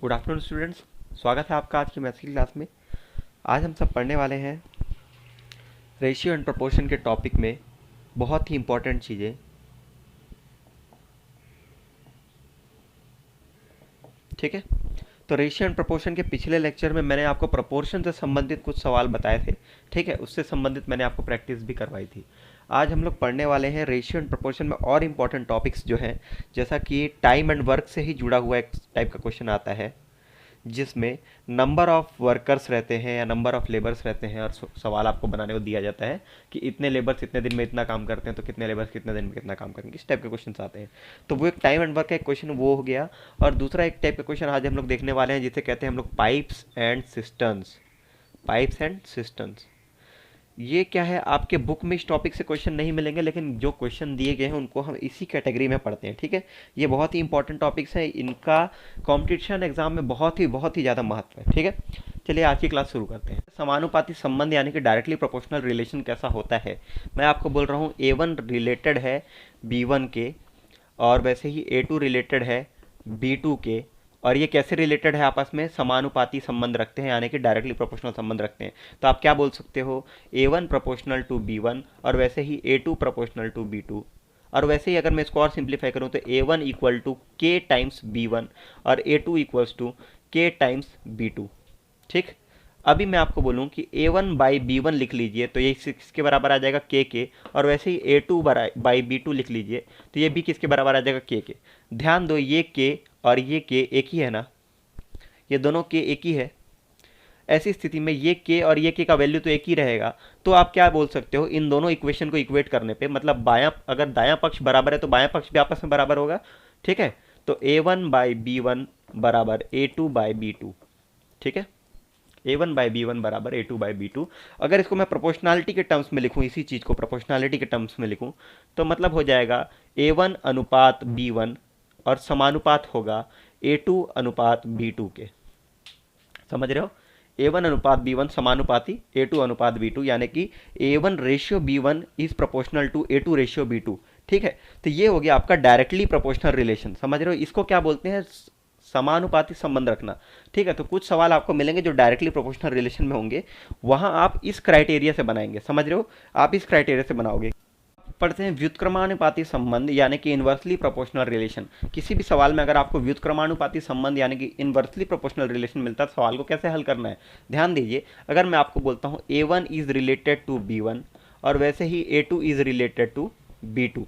Good afternoon students. स्वागत है आपका आज की मैथ्स की क्लास में। आज हम सब पढ़ने वाले हैं रेशियो एंड प्रोपोर्शन के टॉपिक में बहुत ही इंपॉर्टेंट चीज़ें। ठीक है, तो रेशियो एंड प्रोपोर्शन के पिछले लेक्चर में मैंने आपको प्रोपोर्शन से संबंधित कुछ सवाल बताए थे। ठीक है, उससे संबंधित मैंने आपको प्रैक्टिस भी करवाई थी। आज हम लोग पढ़ने वाले हैं रेशियो एंड प्रोपोर्शन में और इम्पॉर्टेंट टॉपिक्स जो हैं, जैसा कि टाइम एंड वर्क से ही जुड़ा हुआ एक टाइप का क्वेश्चन आता है जिसमें नंबर ऑफ वर्कर्स रहते हैं या नंबर ऑफ लेबर्स रहते हैं और सवाल आपको बनाने को दिया जाता है कि इतने लेबर्स इतने दिन में इतना काम करते हैं तो कितने लेबर्स कितने दिन में कितना काम करेंगे। इस टाइप के क्वेश्चन आते हैं। तो वो एक टाइम एंड वर्क का एक क्वेश्चन वो हो गया। और दूसरा एक टाइप का क्वेश्चन आज हम लोग देखने वाले हैं जिसे कहते हैं हम लोग pipes and systems. Pipes and systems ये क्या है, आपके बुक में इस टॉपिक से क्वेश्चन नहीं मिलेंगे, लेकिन जो क्वेश्चन दिए गए हैं उनको हम इसी कैटेगरी में पढ़ते हैं। ठीक है, ये बहुत ही इंपॉर्टेंट टॉपिक्स हैं, इनका कॉम्पिटिशन एग्जाम में बहुत ही ज़्यादा महत्व है। ठीक है, चलिए आज की क्लास शुरू करते हैं। समानुपाती संबंध यानी कि डायरेक्टली प्रोपोर्शनल रिलेशन कैसा होता है, मैं आपको बोल रहा हूँ A1 रिलेटेड है B1 के, और वैसे ही A2 रिलेटेड है B2 के। और ये कैसे रिलेटेड है, आपस में समानुपाती संबंध रखते हैं यानी कि डायरेक्टली प्रोपोर्शनल संबंध रखते हैं। तो आप क्या बोल सकते हो, A1 प्रोपोर्शनल टू B1 और वैसे ही A2 प्रोपोर्शनल टू B2। और वैसे ही अगर मैं इसको और सिंप्लीफाई करूँ तो A1 equal to K times B1 और A2 equals to K times B2। ठीक, अभी मैं आपको बोलूँ कि A1 बाई B1 लिख लीजिए तो ये किसके बराबर आ जाएगा, K के। और वैसे ही A2 बाई B2 लिख लीजिए तो ये भी किसके बराबर आ जाएगा, K के। ध्यान दो, ये K और ये K एक ही है ना, ये दोनों K एक ही है। ऐसी स्थिति में ये K और ये K का वैल्यू तो एक ही रहेगा। तो आप क्या बोल सकते हो, इन दोनों इक्वेशन को इक्वेट करने पे, मतलब बायां, अगर दायां पक्ष बराबर है तो बायां पक्ष भी आपस में बराबर होगा। ठीक है, तो A1 बाई B1 बराबर A2 बाई B2। ठीक है, A1 बाई B1 बराबर A2 बाई B2। अगर इसको मैं प्रोपोर्शनैलिटी के टर्म्स में लिखूँ, इसी चीज़ को प्रोपोर्शनैलिटी के टर्म्स में लिखूँ तो मतलब हो जाएगा A1 अनुपात B1 और समानुपात होगा A2 अनुपात B2 के। समझ रहे हो, A1 अनुपात B1 समानुपाती A2 अनुपात B2, यानी कि A1 ratio B1 is proportional to A2 ratio B2। ठीक है, तो ये हो गया आपका डायरेक्टली प्रोपोर्शनल रिलेशन। समझ रहे हो, इसको क्या बोलते हैं, समानुपाती संबंध रखना। ठीक है, तो कुछ सवाल आपको मिलेंगे जो डायरेक्टली प्रोपोर्शनल रिलेशन में होंगे, वहां आप इस क्राइटेरिया से बनाएंगे। समझ रहे हो, आप इस क्राइटेरिया से बनाओगे। पढ़ते हैं व्युत्क्रमानुपाती संबंध यानी कि इनवर्सली प्रोपोर्शनल रिलेशन। किसी भी सवाल में अगर आपको व्युत्क्रमानुपाती संबंध यानी कि इनवर्सली प्रोपोर्शनल रिलेशन मिलता है, सवाल को कैसे हल करना है ध्यान दीजिए। अगर मैं आपको बोलता हूँ A1 is related to B1 और वैसे ही A2 is related to B2।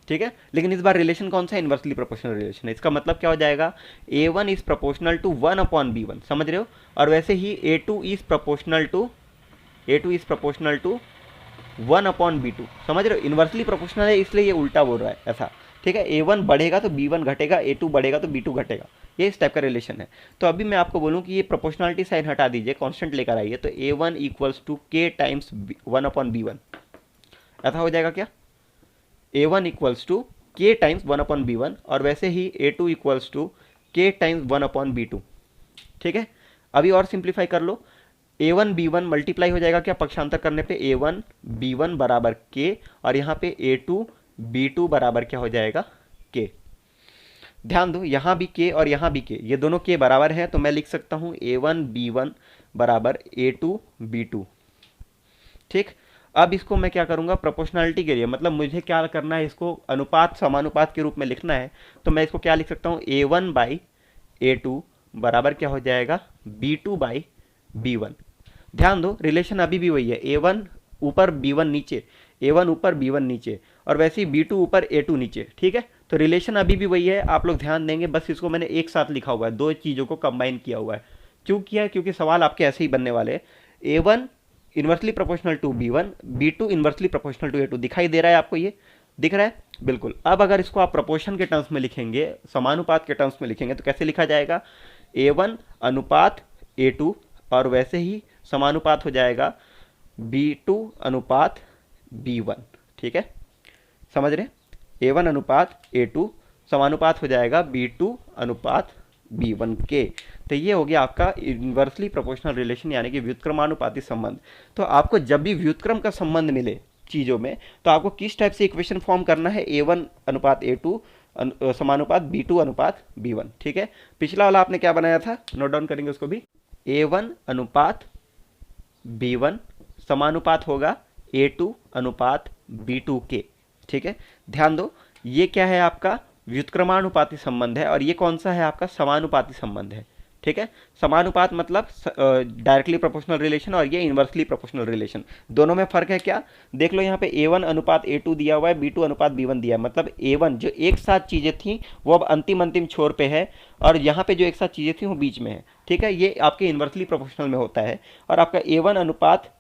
ठीक है, लेकिन इस बार रिलेशन कौन सा है, इनवर्सली प्रोपोर्शनल रिलेशन है। इसका मतलब क्या हो जाएगा, A1 is proportional to 1 upon B1। समझ रहे हो, और वैसे ही A2 is proportional to 1 upon B2। समझ रहे हो, इन्वर्सली प्रोपोर्शनल है इसलिए ये उल्टा बोल रहा है ऐसा। ठीक है, A1 बढ़ेगा तो B1 घटेगा, A2 बढ़ेगा तो B2 घटेगा, ये इस टाइप का रिलेशन है। तो अभी मैं आपको बोलूँ कि ये प्रोपोर्शनलिटी साइन हटा दीजिए, कांस्टेंट लेकर आइए, तो A1 equals to K times 1 upon B1। ऐसा हो जाएगा क्या, A1 equals to K times 1 upon B1 और वैसे ही A2 equals to K times 1 upon B2। ठीक है, अभी और सिंप्लीफाई कर लो, A1 B1 मल्टीप्लाई हो जाएगा क्या, पक्षांतर करने पे A1 B1 बराबर K और यहाँ पे A2 B2 बराबर क्या हो जाएगा, K। ध्यान दो, यहाँ भी K और यहाँ भी K, ये दोनों K बराबर हैं, तो मैं लिख सकता हूँ A1 B1 बराबर A2 B2। ठीक, अब इसको मैं क्या करूँगा, प्रोपोर्शनैलिटी के लिए, मतलब मुझे क्या करना है, इसको अनुपात समानुपात के रूप में लिखना है, तो मैं इसको क्या लिख सकता हूँ, A1 बाई A2 बराबर क्या हो जाएगा, B2 बाई B1। ध्यान दो, रिलेशन अभी भी वही है, A1 ऊपर B1 नीचे, A1 ऊपर B1 नीचे और वैसे ही B2 ऊपर A2 नीचे। ठीक है, तो रिलेशन अभी भी वही है, आप लोग ध्यान देंगे, बस इसको मैंने एक साथ लिखा हुआ है, दो चीज़ों को कंबाइन किया हुआ है। क्यों किया है, क्योंकि सवाल आपके ऐसे ही बनने वाले हैं। A1 inversely proportional to B1, B2 inversely proportional to A2। दिखाई दे रहा है आपको, ये दिख रहा है बिल्कुल। अब अगर इसको आप प्रोपोर्शन के टर्म्स में लिखेंगे, समानुपात के टर्म्स में लिखेंगे, तो कैसे लिखा जाएगा, A1 अनुपात A2 और वैसे ही समानुपात हो जाएगा B2 अनुपात B1। ठीक है, समझ रहे, A1 अनुपात A2 समानुपात हो जाएगा B2 अनुपात B1 के। तो ये हो गया आपका इन्वर्सली प्रोपोर्शनल रिलेशन यानी कि व्युत्क्रमानुपाती संबंध। तो आपको जब भी व्युत्क्रम का संबंध मिले चीज़ों में, तो आपको किस टाइप से इक्वेशन फॉर्म करना है, A1 अनुपात A2 समानुपात B2 अनुपात B1। ठीक है, पिछला वाला आपने क्या बनाया था, नोट डाउन करेंगे उसको भी। A1 अनुपात B1 समानुपात होगा A2 अनुपात B2 के। ठीक है, ध्यान दो, ये क्या है आपका व्युत्क्रमानुपाती संबंध है और ये कौन सा है आपका समानुपाती संबंध है। ठीक है, समानुपात मतलब डायरेक्टली प्रोपोर्शनल रिलेशन और ये इन्वर्सली प्रोपोर्शनल रिलेशन, दोनों में फर्क है क्या, देख लो यहाँ पे A1 अनुपात A2 दिया हुआ है, B2 अनुपात B1 दिया है, मतलब A1 जो एक साथ चीज़ें थी वो अब अंतिम छोर पे है और यहाँ पे जो एक साथ चीज़ें थी वो बीच में है। ठीक है, ये आपके इन्वर्सली प्रोपोर्शनल में होता है। और आपका A1 अनुपात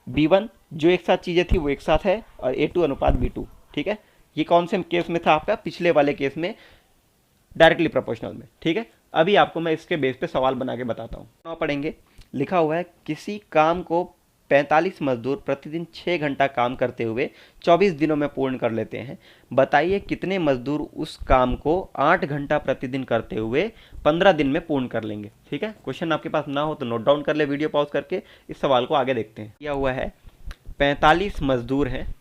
B1 जो एक साथ चीज़ें थी वो एक साथ है, और A2 अनुपात B2। ठीक है, ये कौन से केस में था आपका, पिछले वाले केस में डायरेक्टली प्रोपोर्शनल में। ठीक है, अभी आपको मैं इसके बेस पे सवाल बना के बताता हूँ। पढ़ेंगे, लिखा हुआ है किसी काम को 45 मजदूर प्रतिदिन 6 घंटा काम करते हुए 24 दिनों में पूर्ण कर लेते हैं। बताइए कितने मजदूर उस काम को 8 घंटा प्रतिदिन करते हुए 15 दिन में पूर्ण कर लेंगे। ठीक है, क्वेश्चन आपके पास ना हो तो नोट डाउन कर ले वीडियो पॉज करके, इस सवाल को आगे देखते हैं। किया हुआ है 45 मजदूर हैं,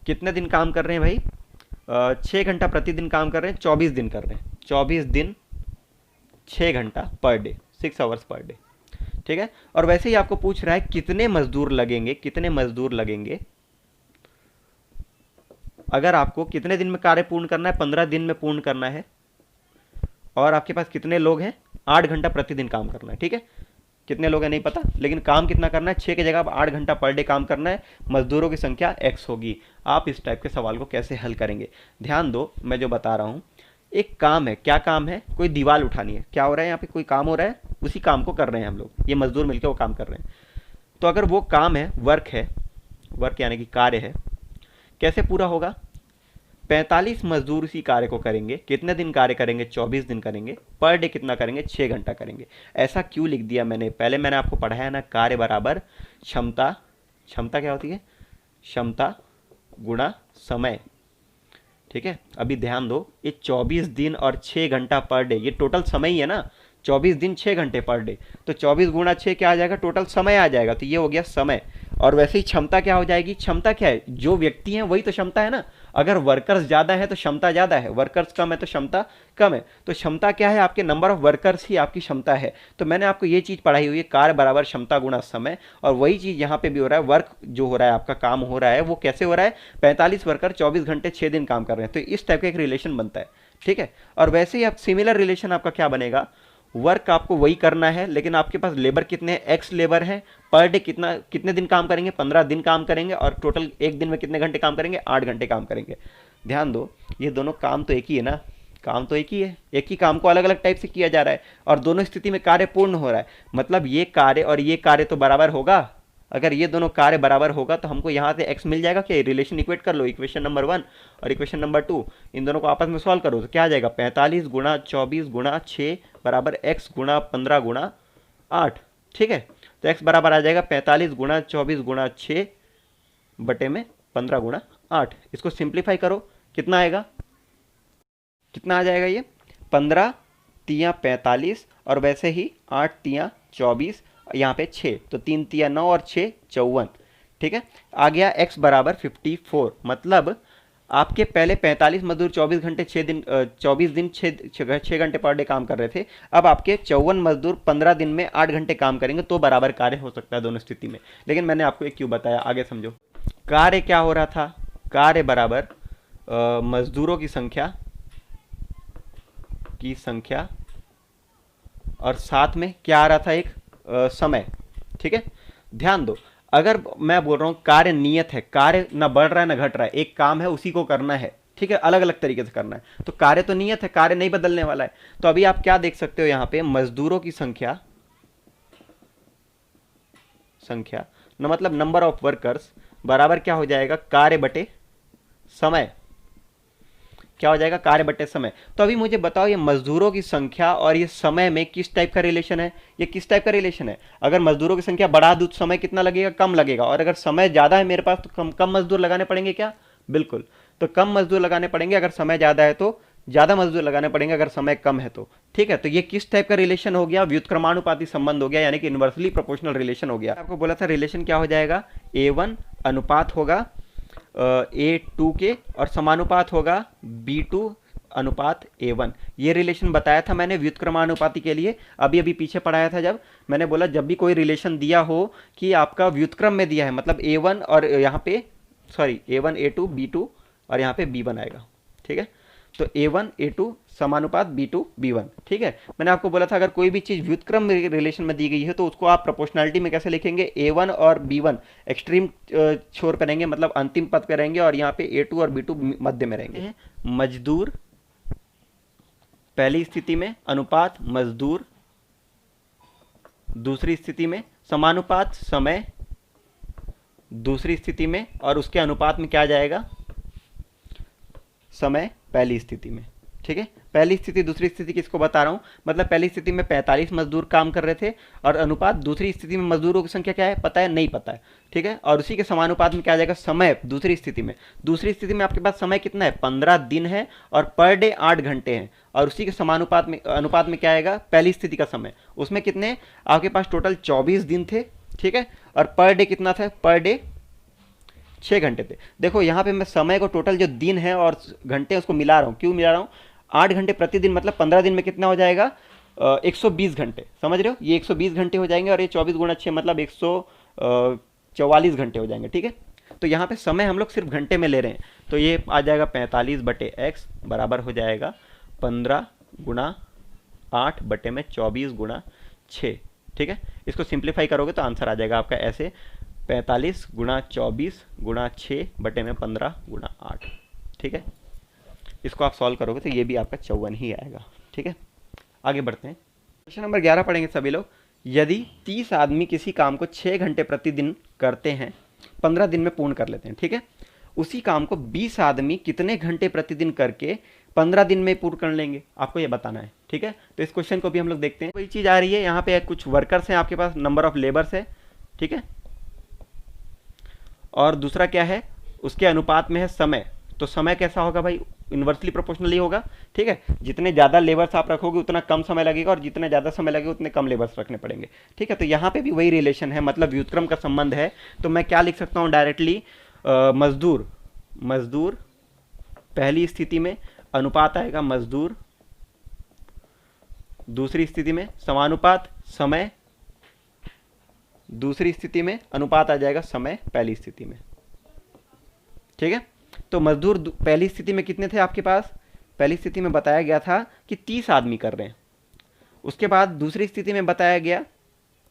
कितने दिन काम कर रहे हैं भाई, 6 घंटा प्रतिदिन काम कर रहे हैं, 24 दिन कर रहे हैं, 24 दिन 6 घंटा per day, 6 hours per day. ठीक है, और वैसे ही आपको पूछ रहा है कितने मजदूर लगेंगे, कितने मजदूर लगेंगे अगर आपको कितने दिन में कार्य पूर्ण करना है, 15 दिन में पूर्ण करना है, और आपके पास कितने लोग हैं, 8 घंटा प्रतिदिन काम करना है। ठीक है, कितने लोग हैं नहीं पता, लेकिन काम कितना करना है, 6 की जगह 8 घंटा पर डे काम करना है, मजदूरों की संख्या x होगी। आप इस टाइप के सवाल को कैसे हल करेंगे, ध्यान दो मैं जो बता रहा हूँ। एक काम है, क्या काम है, कोई दीवार उठानी है, क्या हो रहा है यहाँ पे, कोई काम हो रहा है, उसी काम को कर रहे हैं हम लोग, ये मजदूर मिलकर वो काम कर रहे हैं। तो अगर वो काम है, वर्क है, वर्क यानी कि कार्य है, कैसे पूरा होगा, 45 मजदूर इसी कार्य को करेंगे, कितने दिन कार्य करेंगे, 24 दिन करेंगे, पर डे कितना करेंगे, 6 घंटा करेंगे। ऐसा क्यों लिख दिया मैंने, पहले मैंने आपको पढ़ाया ना, कार्य बराबर क्षमता, क्षमता क्या होती है, क्षमता गुणा समय। ठीक है, अभी ध्यान दो, ये 24 दिन और 6 घंटा पर डे, ये टोटल समय ही है ना, 24 दिन 6 घंटे पर डे, तो 24 गुणा 6 क्या आ जाएगा, टोटल समय आ जाएगा, तो ये हो गया समय। और वैसे ही क्षमता क्या हो जाएगी, क्षमता क्या है, जो व्यक्ति है वही तो क्षमता है ना, अगर वर्कर्स ज़्यादा है तो क्षमता ज़्यादा है, वर्कर्स कम है तो क्षमता कम है, तो क्षमता क्या है, आपके नंबर ऑफ वर्कर्स ही आपकी क्षमता है। तो मैंने आपको ये चीज़ पढ़ाई हुई है, कार्य बराबर क्षमता गुणा समय, और वही चीज़ यहाँ पे भी हो रहा है, वर्क जो हो रहा है आपका काम हो रहा है वो कैसे हो रहा है, 45 वर्कर 24 घंटे 6 दिन काम कर रहे हैं, तो इस टाइप का एक रिलेशन बनता है। ठीक है, और वैसे ही आप सिमिलर रिलेशन आपका क्या बनेगा, वर्क आपको वही करना है, लेकिन आपके पास लेबर कितने हैं, एक्स लेबर है, पर डे कितने दिन काम करेंगे, 15 दिन काम करेंगे, और टोटल एक दिन में कितने घंटे काम करेंगे, 8 घंटे काम करेंगे। ध्यान दो, ये दोनों काम तो एक ही है ना, काम तो एक ही है, एक ही काम को अलग अलग टाइप से किया जा रहा है, और दोनों स्थिति में कार्य पूर्ण हो रहा है, मतलब ये कार्य और ये कार्य तो बराबर होगा। अगर ये दोनों कार्य बराबर होगा तो हमको यहाँ से x मिल जाएगा, क्या रिलेशन इक्वेट कर लो, इक्वेशन नंबर 1 और इक्वेशन नंबर 2, इन दोनों को आपस में सॉल्व करो तो क्या आ जाएगा, 45 गुणा 24 गुणा 6 बराबर x गुणा 15 गुणा 8। ठीक है, तो x बराबर आ जाएगा 45 गुणा 24 गुणा 6 बटे में 15 गुणा 8। इसको सिंप्लीफाई करो, कितना आएगा, कितना आ जाएगा ये, 15 तिया 45 और वैसे ही 8 तिया 24, यहाँ पे 6, तो 3 तिया 9 और 6 54। ठीक है, आ गया x बराबर 54, मतलब आपके पहले 45 मजदूर 24 घंटे 6 दिन 24 दिन 6 घंटे पर डे काम कर रहे थे, अब आपके 54 मजदूर 15 दिन में 8 घंटे काम करेंगे, तो बराबर कार्य हो सकता है दोनों स्थिति में। लेकिन मैंने आपको एक क्यों बताया, आगे समझो। कार्य क्या हो रहा था, कार्य बराबर मजदूरों की संख्या और साथ में क्या आ रहा था, एक समय। ठीक है, ध्यान दो, अगर मैं बोल रहा हूं कार्य नियत है, कार्य ना बढ़ रहा है ना घट रहा है, एक काम है उसी को करना है, ठीक है, अलग अलग तरीके से करना है, तो कार्य तो नियत है, कार्य नहीं बदलने वाला है। तो अभी आप क्या देख सकते हो यहां पे, मजदूरों की संख्या न मतलब नंबर ऑफ वर्कर्स बराबर क्या हो जाएगा, कार्य बटे समय, क्या हो जाएगा, कार्य बटे समय। तो अभी मुझे बताओ, ये मजदूरों की संख्या और ये समय में किस टाइप का रिलेशन है, ये किस टाइप का रिलेशन है। अगर मजदूरों की संख्या बढ़ा दूं तो समय कितना लगेगा, कम लगेगा, और अगर समय ज्यादा है मेरे पास तो कम मजदूर लगाने पड़ेंगे क्या, बिल्कुल, तो कम मजदूर लगाने पड़ेंगे, अगर समय ज्यादा है तो ज्यादा मजदूर लगाने पड़ेंगे, अगर समय कम है तो। ठीक है, तो ये किस टाइप का रिलेशन हो गया, व्युत्क्रमानुपाती संबंध हो गया, यानी कि इनवर्सली प्रोपोर्शनल रिलेशन हो गया। आपको बोला था रिलेशन क्या हो जाएगा, A1 अनुपात होगा A2 के और समानुपात होगा B2 अनुपात A1। ये रिलेशन बताया था मैंने व्युत्क्रमानुपाती के लिए, अभी अभी पीछे पढ़ाया था जब मैंने बोला जब भी कोई रिलेशन दिया हो कि आपका व्युत्क्रम में दिया है, मतलब A1 और यहाँ पे सॉरी A1 A2 B2 और यहाँ पे B1 आएगा, ठीक है। तो A1 A2 समानुपात B2 B1, ठीक है। मैंने आपको बोला था अगर कोई भी चीज़ व्युत्क्रम रिलेशन में दी गई है तो उसको आप प्रोपोर्शनलिटी में कैसे लिखेंगे, A1 और B1 एक्सट्रीम छोर पे रहेंगे, मतलब अंतिम पद पे रहेंगे, और यहाँ पे A2 और B2 मध्य में रहेंगे। मजदूर पहली स्थिति में अनुपात मजदूर, दूसरी स्थिति में समानुपात समय, दूसरी स्थिति में, और उसके अनुपात में क्या आ जाएगा, समय पहली स्थिति में, ठीक है। पहली स्थिति दूसरी स्थिति किसको बता रहा हूं, मतलब पहली स्थिति में 45 मजदूर काम कर रहे थे और अनुपात दूसरी स्थिति में मजदूरों की संख्या क्या है पता है, नहीं पता है, ठीक है। और उसी के समानुपात में क्या आ जाएगा, समय दूसरी स्थिति में। दूसरी स्थिति में आपके पास समय कितना है, 15 दिन है और पर डे 8 घंटे हैं, और उसी के समानुपात में अनुपात में क्या आएगा, पहली स्थिति का समय, उसमें कितने आपके पास टोटल 24 दिन थे, ठीक है। और पर डे कितना था, पर डे 6 घंटे थे। देखो यहाँ पे मैं समय को टोटल जो दिन है और घंटे उसको मिला रहा हूँ, क्यों मिला रहा हूँ, 8 घंटे प्रतिदिन मतलब 15 दिन में कितना हो जाएगा, 120 घंटे, समझ रहे हो, ये 120 घंटे हो जाएंगे और ये 24 गुणा 6 मतलब 144 घंटे हो जाएंगे, ठीक है। तो यहाँ पे समय हम लोग सिर्फ घंटे में ले रहे हैं, तो ये आ जाएगा 45/x बराबर हो जाएगा 15 गुणा 8 बटे में 24 गुणा 6, ठीक है। इसको सिंप्लीफाई करोगे तो आंसर आ जाएगा आपका ऐसे 45 गुणा 24 गुणा 6 बटे में 15 गुणा 8, ठीक है। इसको आप सॉल्व करोगे तो ये भी आपका 54 ही आएगा, ठीक है। आगे बढ़ते हैं, क्वेश्चन नंबर 11 पढ़ेंगे सभी लोग। यदि 30 आदमी किसी काम को 6 घंटे प्रतिदिन करते हैं, 15 दिन में पूर्ण कर लेते हैं, ठीक है, उसी काम को 20 आदमी कितने घंटे प्रतिदिन करके 15 दिन में पूर्ण कर लेंगे, आपको ये बताना है, ठीक है। तो इस क्वेश्चन को भी हम लोग देखते हैं। कोई चीज़ आ रही है यहाँ पे, कुछ वर्कर्स हैं आपके पास, नंबर ऑफ लेबर्स है, ठीक है, और दूसरा क्या है, उसके अनुपात में है समय। तो समय कैसा होगा भाई, इन्वर्सली प्रोपोर्शनली होगा, ठीक है। जितने ज़्यादा लेबर्स आप रखोगे उतना कम समय लगेगा, और जितने ज़्यादा समय लगेगा उतने कम लेबर्स रखने पड़ेंगे, ठीक है। तो यहाँ पे भी वही रिलेशन है, मतलब व्युत्क्रम का संबंध है। तो मैं क्या लिख सकता हूँ डायरेक्टली, मजदूर पहली स्थिति में अनुपात आएगा मजदूर, दूसरी स्थिति में समानुपात समय, दूसरी स्थिति में अनुपात आ जाएगा समय पहली स्थिति में, ठीक है। तो मजदूर पहली स्थिति में कितने थे आपके पास, पहली स्थिति में बताया गया था कि 30 आदमी कर रहे हैं, उसके बाद दूसरी स्थिति में बताया गया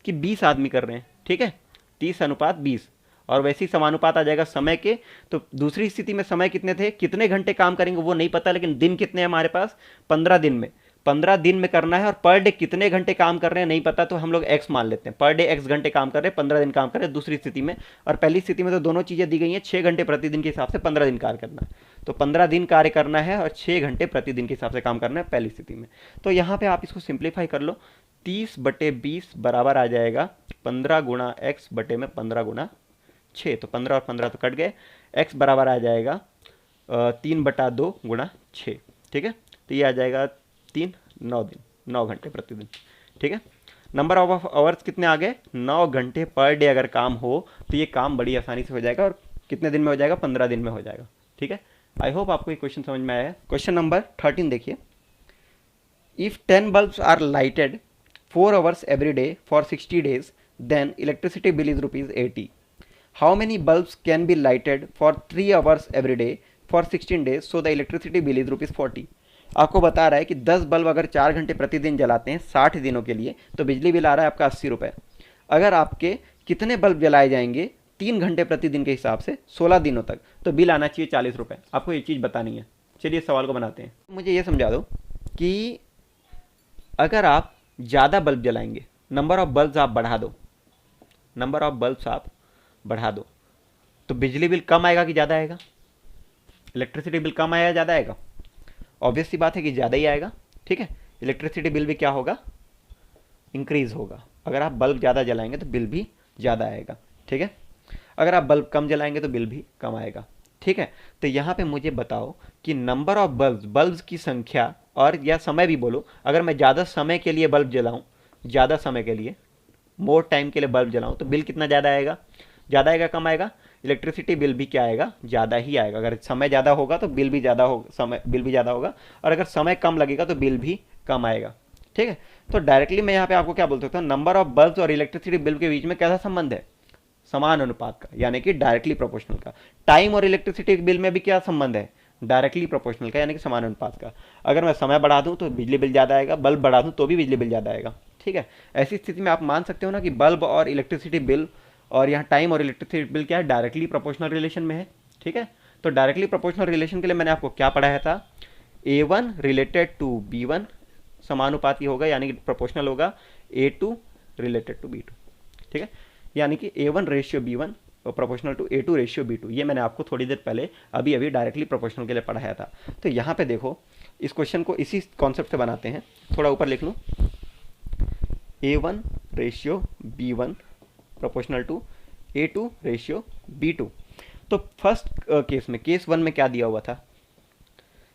कि 20 आदमी कर रहे हैं, ठीक है, 30 अनुपात 20, और वैसे ही समानुपात आ जाएगा समय के। तो दूसरी स्थिति में समय कितने थे, कितने घंटे काम करेंगे वो नहीं पता, लेकिन दिन कितने हैं हमारे पास, 15 दिन में, 15 दिन में करना है, और पर डे कितने घंटे काम कर रहे हैं नहीं पता, तो हम लोग x मान लेते हैं, पर डे x घंटे काम कर रहे हैं, 15 दिन काम कर रहे हैं दूसरी स्थिति में। और पहली स्थिति में तो दोनों चीज़ें दी गई हैं, 6 घंटे प्रतिदिन के हिसाब से 15 दिन कार्य करना है, तो 15 दिन कार्य करना है और 6 घंटे प्रतिदिन के हिसाब से काम करना है पहली स्थिति में। तो यहाँ पर आप इसको सिंप्लीफाई कर लो, 30/20 बराबर आ जाएगा 15 गुणा x बटे में 15 गुणा 6, तो 15 और 15 तो कट गए, x बराबर आ जाएगा 3/2 गुणा 6, ठीक है। तो ये आ जाएगा 3, 9 दिन, 9 घंटे प्रतिदिन, ठीक है। नंबर ऑफ आवर्स कितने आ गए, 9 घंटे पर डे अगर काम हो तो ये काम बड़ी आसानी से हो जाएगा, और कितने दिन में हो जाएगा, 15 दिन में हो जाएगा, ठीक है। आई होप आपको ये क्वेश्चन समझ में आया है। क्वेश्चन नंबर 13 देखिए, if 10 bulbs are lighted 4 hours every day for 60 days, then electricity bill is ₹80। How many bulbs can be lighted for 3 hours every day for 16 days, so the electricity bill is ₹40। आपको बता रहा है कि 10 bulb अगर 4 घंटे प्रतिदिन जलाते हैं 60 दिनों के लिए, तो बिजली बिल आ रहा है आपका 80 रुपये। अगर आपके कितने बल्ब जलाए जाएंगे 3 घंटे प्रतिदिन के हिसाब से 16 दिनों तक, तो बिल आना चाहिए 40 रुपये। आपको ये चीज़ बतानी है। चलिए सवाल को बनाते हैं। मुझे ये समझा दो कि अगर आप ज़्यादा बल्ब जलाएंगे, नंबर ऑफ बल्ब्स आप बढ़ा दो, नंबर ऑफ बल्ब्स आप बढ़ा दो, तो बिजली बिल कम आएगा कि ज़्यादा आएगा, इलेक्ट्रिसिटी बिल कम आएगा ज़्यादा आएगा, ऑब्वियस सी बात है कि ज़्यादा ही आएगा, ठीक है। इलेक्ट्रिसिटी बिल भी क्या होगा, इंक्रीज होगा। अगर आप बल्ब ज़्यादा जलाएंगे तो बिल भी ज़्यादा आएगा, ठीक है। अगर आप बल्ब कम जलाएंगे तो बिल भी कम आएगा, ठीक है। तो यहाँ पे मुझे बताओ कि नंबर ऑफ बल्ब्स की संख्या, और या समय भी बोलो, अगर मैं ज़्यादा समय के लिए बल्ब जलाऊँ, ज़्यादा समय के लिए मोर टाइम के लिए बल्ब जलाऊँ, तो बिल कितना ज़्यादा आएगा, ज़्यादा आएगा कम आएगा, इलेक्ट्रिसिटी बिल भी क्या आएगा, ज़्यादा ही आएगा। अगर समय ज़्यादा होगा तो बिल भी ज़्यादा होगा, बिल भी ज़्यादा होगा, और अगर समय कम लगेगा तो बिल भी कम आएगा। ठीक है, तो डायरेक्टली मैं यहाँ पे आपको क्या बोल सकता हूँ, नंबर ऑफ बल्ब और इलेक्ट्रिसिटी बिल के बीच में कैसा संबंध है, समान अनुपात का, यानी कि डायरेक्टली प्रोपोर्शनल का। टाइम और इलेक्ट्रिसिटी बिल में भी क्या संबंध है, डायरेक्टली प्रोपोर्शनल का, यानी कि समान अनुपात का। अगर मैं समय बढ़ा दूं तो बिजली बिल ज़्यादा आएगा, बल्ब बढ़ा दूं तो भी बिजली बिल ज़्यादा आएगा। ठीक है, ऐसी स्थिति में आप मान सकते हो ना कि बल्ब और इलेक्ट्रिसिटी बिल और यहाँ टाइम और इलेक्ट्रिसिटी बिल क्या है, डायरेक्टली प्रोपोर्शनल रिलेशन में है। ठीक है, तो डायरेक्टली प्रोपोर्शनल रिलेशन के लिए मैंने आपको क्या पढ़ाया था, A1 रिलेटेड टू B1 समानुपाती होगा, यानी कि प्रोपोर्शनल होगा A2 रिलेटेड टू B2। ठीक है, यानी कि A1 ratio B1 proportional to A2 ratio B2। ये मैंने आपको थोड़ी देर पहले अभी अभी डायरेक्टली प्रोपोर्शनल के लिए पढ़ाया था। तो यहाँ पे देखो, इस क्वेश्चन को इसी कॉन्सेप्ट से बनाते हैं। थोड़ा ऊपर लिख लूँ, A1 ratio B1 proportional to A2 ratio B2। तो फर्स्ट केस में, केस 1 में क्या दिया हुआ था,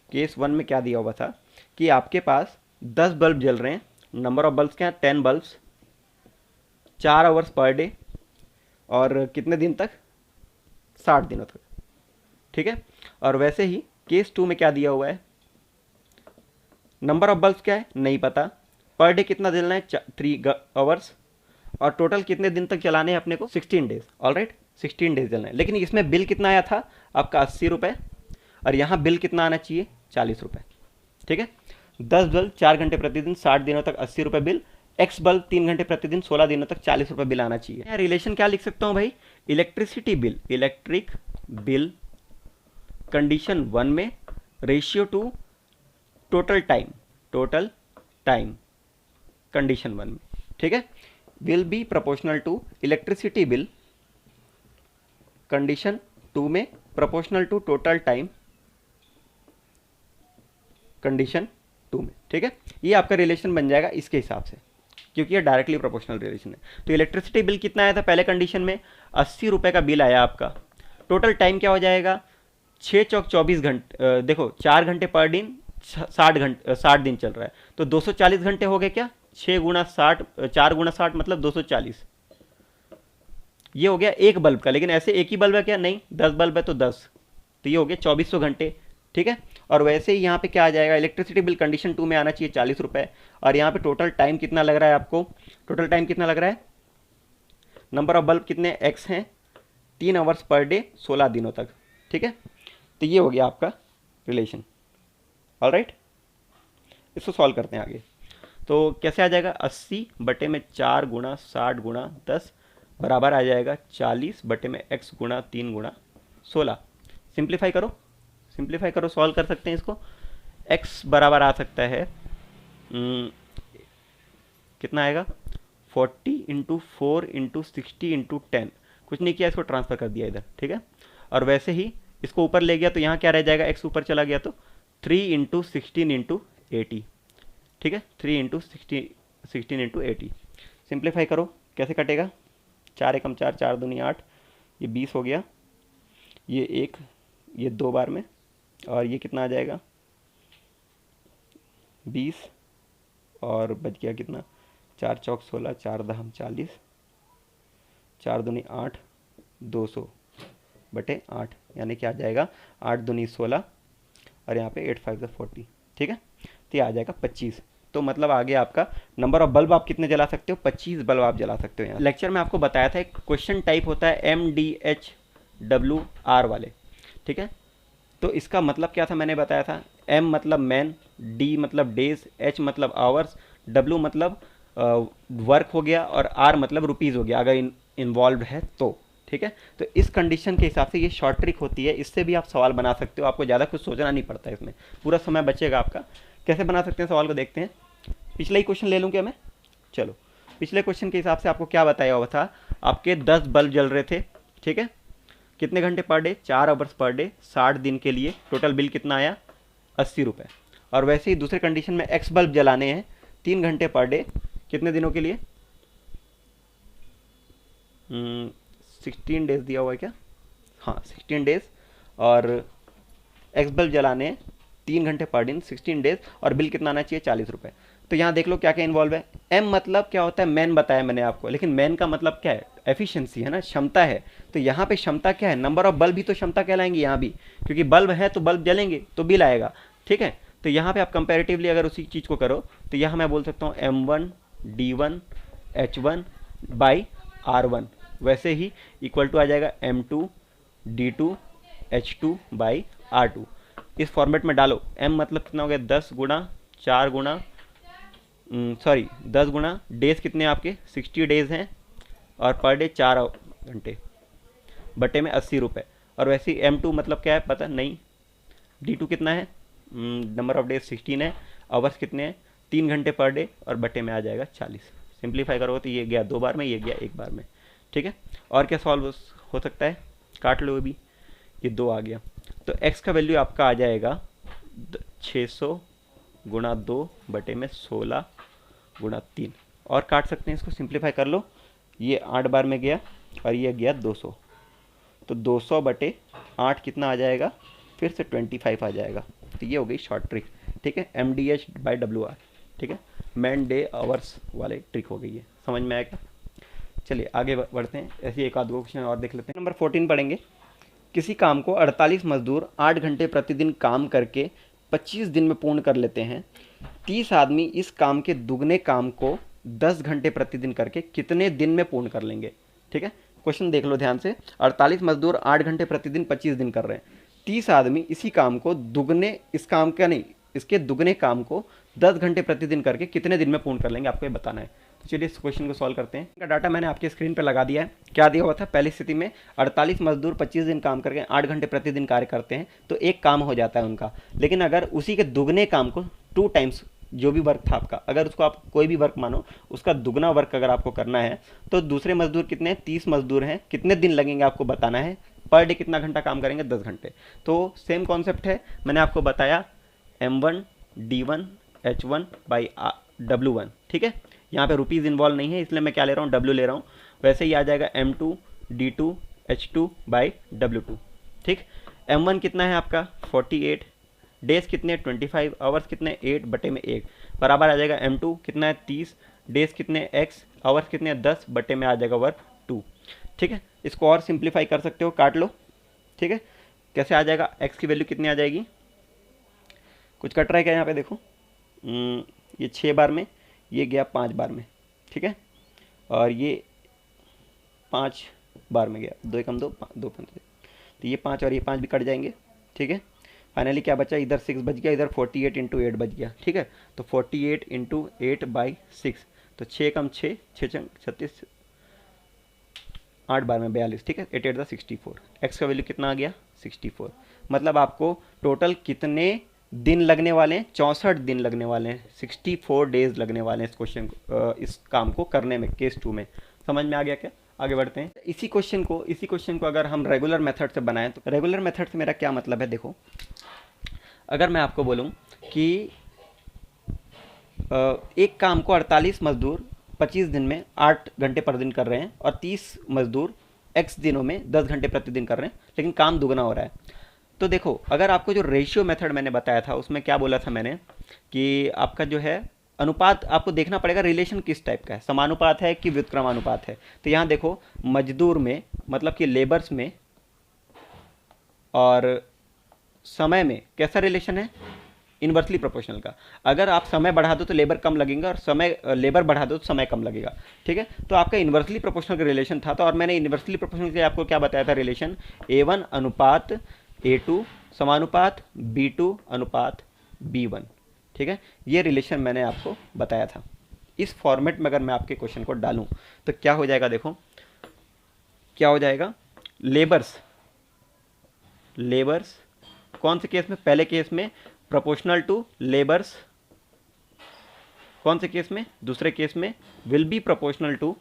केस 1 में क्या दिया हुआ था कि आपके पास 10 बल्ब जल रहे हैं, नंबर ऑफ बल्ब्स क्या है 10 बल्ब्स, 4 आवर्स पर डे, और कितने दिन तक, 60 दिनों तक। ठीक है, और वैसे ही केस 2 में क्या दिया हुआ है, नंबर ऑफ बल्ब्स क्या है नहीं पता, पर डे कितना जलना है 3 आवर्स, और टोटल कितने दिन तक चलाने हैं अपने को 16 डेज। ऑलराइट, 16 डेज जलना है। लेकिन इसमें बिल कितना आया था आपका 80 रुपये, और यहाँ बिल कितना आना चाहिए 40 रुपये। ठीक है, 10 बल्ब 4 घंटे प्रतिदिन 60 दिनों तक 80 रुपये बिल, एक्स बल्ब 3 घंटे प्रतिदिन 16 दिनों तक 40 रुपये बिल आना चाहिए। यहाँ रिलेशन क्या लिख सकता हूँ भाई, electricity bill, electric bill condition 1 में ratio to total time condition 1 में। ठीक है, will be proportional to electricity bill condition 2 में proportional to total time condition 2 में। ठीक है, ये आपका रिलेशन बन जाएगा इसके हिसाब से, क्योंकि ये डायरेक्टली प्रोपोर्शनल रिलेशन है। तो इलेक्ट्रिसिटी बिल कितना आया था पहले कंडीशन में, 80 रुपये का बिल आया आपका। टोटल टाइम क्या हो जाएगा, 6 चौक 24 घंटे, देखो 4 घंटे पर दिन 60 दिन चल रहा है, तो 240 घंटे हो गए क्या, 6 गुणा 60, 4 गुणा 60 मतलब 240। ये हो गया एक बल्ब का, लेकिन ऐसे एक ही बल्ब है क्या, नहीं 10 बल्ब है तो 10, तो ये हो गया 2400 घंटे। ठीक है, और वैसे ही यहाँ पे क्या आ जाएगा, इलेक्ट्रिसिटी बिल कंडीशन 2 में आना चाहिए 40 रुपये, और यहाँ पे टोटल टाइम कितना लग रहा है आपको, टोटल टाइम कितना लग रहा है, नंबर ऑफ बल्ब कितने एक्स हैं, 3 आवर्स पर डे 16 दिनों तक। ठीक है, तो ये हो गया आपका रिलेशन। ऑलराइट, इसको सॉल्व करते हैं आगे। तो कैसे आ जाएगा, 80 बटे में 4 गुणा 60 गुणा 10 बराबर आ जाएगा 40 बटे में x गुणा 3 गुणा 16। सिंप्लीफाई करो, सॉल्व कर सकते हैं इसको। x बराबर आ सकता है कितना आएगा, 40 इंटू 4 इंटू 60 इंटू 10, कुछ नहीं किया, इसको ट्रांसफ़र कर दिया इधर। ठीक है, और वैसे ही इसको ऊपर ले गया तो यहाँ क्या रह जाएगा, x ऊपर चला गया तो 3 इंटू 16 इंटू 80। ठीक है, 3 इंटू 16 इंटू 80। सिंप्लीफाई करो, कैसे कटेगा, 4 एकम 4, 4 दूनी 8, ये 20 हो गया, ये 1, ये 2 बार में, और ये कितना आ जाएगा 20, और बच गया कितना, 4 चौक 16, 4 दहम 40, 4 दूनी 8, 200 बटे 8, यानी क्या आ जाएगा 8 दूनी 16, और यहाँ पे 8 5 40। ठीक है, तो ये आ जाएगा 25। तो मतलब आगे आपका नंबर ऑफ बल्ब आप कितने जला सकते हो, 25 बल्ब आप जला सकते हो। यहाँ लेक्चर में आपको बताया था एक क्वेश्चन टाइप होता है MDHWR वाले। ठीक है, तो इसका मतलब क्या था मैंने बताया था, M मतलब मैन, D मतलब डेज, H मतलब आवर्स, W मतलब वर्क हो गया, और R मतलब रुपीज़ हो गया अगर इन्वॉल्व है तो। ठीक है, तो इस कंडीशन के हिसाब से ये शॉर्ट ट्रिक होती है, इससे भी आप सवाल बना सकते हो, आपको ज़्यादा कुछ सोचना नहीं पड़ता है, इसमें पूरा समय बचेगा आपका। कैसे बना सकते हैं सवाल को देखते हैं। पिछला ही क्वेश्चन ले लूँ क्या मैं, चलो पिछले क्वेश्चन के हिसाब से आपको क्या बताया हुआ था, आपके 10 बल्ब जल रहे थे। ठीक है, कितने घंटे per day, 4 hours per day, 60 दिन के लिए, टोटल बिल कितना आया 80 रुपये। और वैसे ही दूसरे कंडीशन में एक्स बल्ब जलाने हैं 3 घंटे पर डे, कितने दिनों के लिए, 16 डेज दिया हुआ है क्या, हाँ 16 डेज, और एक्स बल्ब जलाने 3 घंटे पर दिन 16 डेज, और बिल कितना आना चाहिए 40 रुपये। तो यहाँ देख लो क्या क्या इन्वॉल्व है। एम मतलब क्या होता है, मैन बताया मैंने आपको, लेकिन मैन का मतलब क्या है, एफिशिएंसी है ना, क्षमता है। तो यहाँ पे क्षमता क्या है, नंबर ऑफ बल्ब भी तो क्षमता कहलाएंगी यहाँ भी, क्योंकि बल्ब है तो बल्ब जलेंगे तो बिल आएगा, ठीक है। तो यहाँ पे आप कंपेरेटिवली अगर उसी चीज़ को करो तो यहाँ मैं बोल सकता हूँ M1 D1 H1 by R1, वैसे ही इक्वल टू आ जाएगा M2 D2 H2 by R2। इस फॉर्मेट में डालो। M मतलब कितना हो गया, 10 गुणा 4 गुणा 10 गुणा डेज कितने आपके 60 डेज हैं, और पर डे 4 घंटे बटे में 80 रुपये। और वैसे ही M2 मतलब क्या है पता नहीं, D2 कितना है, नंबर ऑफ डेज 16 है, आवर्स कितने हैं 3 घंटे पर डे, और बटे में आ जाएगा 40। सिंप्लीफाई करोगे तो ये गया 2 बार में, ये गया 1 बार में, ठीक है। और क्या सॉल्व हो सकता है, काट लो अभी, ये 2 आ गया। तो x का वैल्यू आपका आ जाएगा 600 गुणा 2 बटे में 16 गुणा 3, और काट सकते हैं इसको, सिंप्लीफाई कर लो, ये 8 बार में गया और ये गया 200, तो 200 बटे 8 कितना आ जाएगा, फिर से 25 आ जाएगा। तो ये हो गई शॉर्ट ट्रिक, ठीक है, MDH/WR, ठीक है, मैन डे आवर्स वाले ट्रिक हो गई है, समझ में आएगा। चलिए आगे बढ़ते हैं, ऐसे एक आध क्वेश्चन और देख लेते हैं। नंबर 14 पढ़ेंगे। किसी काम को 48 मजदूर 8 घंटे प्रतिदिन काम करके 25 दिन में पूर्ण कर लेते हैं। 30 आदमी इस काम के दुगने काम को 10 घंटे प्रतिदिन करके कितने दिन में पूर्ण कर लेंगे, ठीक है। क्वेश्चन देख लो ध्यान से, 48 मजदूर 8 घंटे प्रतिदिन 25 दिन कर रहे हैं। 30 आदमी इसी काम को दुगने, इस काम का नहीं, इसके दुगने काम को 10 घंटे प्रतिदिन करके कितने दिन में पूर्ण कर लेंगे, आपको ये बताना है। तो चलिए इस क्वेश्चन को सॉल्व करते हैं। इनका डाटा मैंने आपके स्क्रीन पर लगा दिया है। क्या दिया हुआ था, पहली स्थिति में 48 मजदूर 25 दिन काम करके 8 घंटे प्रतिदिन कार्य करते हैं, तो एक काम हो जाता है उनका। लेकिन अगर उसी के दुगने काम को 2 टाइम्स, जो भी वर्क था आपका, अगर उसको आप कोई भी वर्क मानो, उसका दुगना वर्क अगर आपको करना है, तो दूसरे मजदूर कितने हैं, 30 मजदूर हैं, कितने दिन लगेंगे आपको बताना है, पर डे कितना घंटा काम करेंगे, 10 घंटे। तो सेम कॉन्सेप्ट है, मैंने आपको बताया M1 D1 H1 by W1, ठीक है। यहाँ पे रुपीज़ इन्वॉल्व नहीं है, इसलिए मैं क्या ले रहा हूँ, W ले रहा हूँ। वैसे ही आ जाएगा M2 D2 H2 by W2, ठीक। M1 कितना है आपका 48, डेज कितने 25, आवर्स कितने 8 बटे में 1, बराबर आ जाएगा M2 कितना है 30, डेज कितने x, आवर्स कितने 10 बटे में आ जाएगा वर्क 2, ठीक है। इसको और सिंप्लीफाई कर सकते हो, काट लो, ठीक है। कैसे आ जाएगा, x की वैल्यू कितनी आ जाएगी, कुछ कट रहा है क्या यहाँ पे देखो, ये 6 बार में, ये गया 5 बार में, ठीक है, और ये 5 बार में गया, 2 एकम 2 2 5, तो ये 5 और ये 5 भी कट जाएंगे, ठीक है। फाइनली क्या बचा, इधर 6 बच गया, इधर 48 इंटू 8 बच गया, ठीक है। तो 48 इंटू 8 बाई 6, तो 6 कम 6 6 36, 8 बार में 42, ठीक है, 8 8 64। एक्स का वैल्यू कितना आ गया 64। मतलब आपको टोटल कितने दिन लगने वाले हैं, 64 दिन लगने वाले हैं, 64 डेज लगने वाले हैं इस क्वेश्चन को, इस काम को करने में, केस 2 में। समझ में आ गया क्या, आगे बढ़ते हैं। इसी क्वेश्चन को अगर हम रेगुलर मेथड से बनाएं, तो रेगुलर मेथड से मेरा क्या मतलब है, देखो अगर मैं आपको बोलूं कि एक काम को 48 मजदूर 25 दिन में 8 घंटे पर दिन कर रहे हैं, और 30 मजदूर x दिनों में 10 घंटे प्रतिदिन कर रहे हैं, लेकिन काम दुगना हो रहा है। तो देखो अगर आपको जो रेशियो मेथड मैंने बताया था, उसमें क्या बोला था मैंने कि आपका जो है अनुपात आपको देखना पड़ेगा रिलेशन किस टाइप का है, समानुपात है कि व्युत्क्रमानुपात है। तो यहाँ देखो मजदूर में मतलब कि लेबर्स में और समय में कैसा रिलेशन है, इन्वर्सली प्रोपोर्शनल का। अगर आप समय बढ़ा दो तो लेबर कम लगेगा, और लेबर बढ़ा दो तो समय कम लगेगा, ठीक है। तो आपका इन्वर्सली प्रोपोर्शनल का रिलेशन था, तो और मैंने इन्वर्सली प्रोपोर्शनल के आपको क्या बताया था रिलेशन, A1 अनुपात A2 समानुपात B2 अनुपात B1, ठीक है। ये रिलेशन मैंने आपको बताया था। इस फॉर्मेट में अगर मैं आपके क्वेश्चन को डालूं तो क्या हो जाएगा, देखो क्या हो जाएगा, लेबर्स कौन से केस में, पहले केस में प्रोपोर्शनल टू लेबर्स, कौन से केस में, दूसरे केस में will be proportional to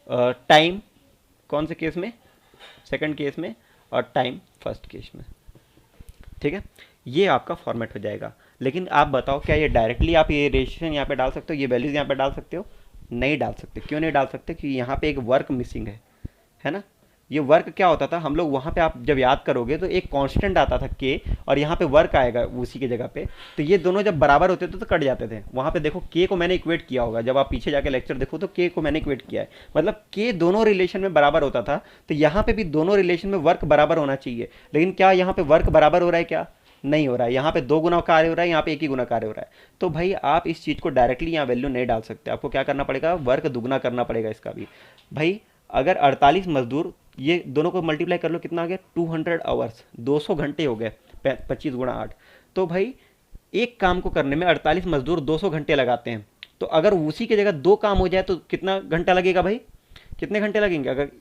time, कौन से केस में, सेकंड केस में, और टाइम फर्स्ट केस में, ठीक है। ये आपका फॉर्मेट हो जाएगा। लेकिन आप बताओ क्या ये डायरेक्टली आप ये रेशियो यहाँ पे डाल सकते हो, ये वैल्यूज यहाँ पे डाल सकते हो, नहीं डाल सकते। क्यों नहीं डाल सकते, क्योंकि यहाँ पे एक वर्क मिसिंग है ना। ये वर्क क्या होता था, हम लोग वहाँ पे आप जब याद करोगे तो एक कांस्टेंट आता था के, और यहाँ पे वर्क आएगा उसी की जगह पे। तो ये दोनों जब बराबर होते थे तो कट जाते थे। वहाँ पे देखो के को मैंने इक्वेट किया होगा, जब आप पीछे जाके लेक्चर देखो तो के को मैंने इक्वेट किया है, मतलब के दोनों रिलेशन में बराबर होता था। तो यहाँ पे भी दोनों रिलेशन में वर्क बराबर होना चाहिए, लेकिन क्या यहाँ पे वर्क बराबर हो रहा है? क्या नहीं हो रहा है। यहाँ पे 2 गुना कार्य हो रहा है, यहाँ पे 1 ही गुना कार्य हो रहा है। तो भाई आप इस चीज़ को डायरेक्टली यहाँ वैल्यू नहीं डाल सकते, आपको क्या करना पड़ेगा, वर्क दुगना करना पड़ेगा इसका भी। भाई अगर 48 मजदूर, ये दोनों को मल्टीप्लाई कर लो, कितना आ गया, 200 आवर्स, 200 घंटे हो गए, 25 गुणा 8। तो भाई एक काम को करने में 48 मजदूर 200 घंटे लगाते हैं। तो अगर उसी की जगह 2 काम हो जाए तो कितना घंटा लगेगा भाई, कितने घंटे लगेंगे? अगर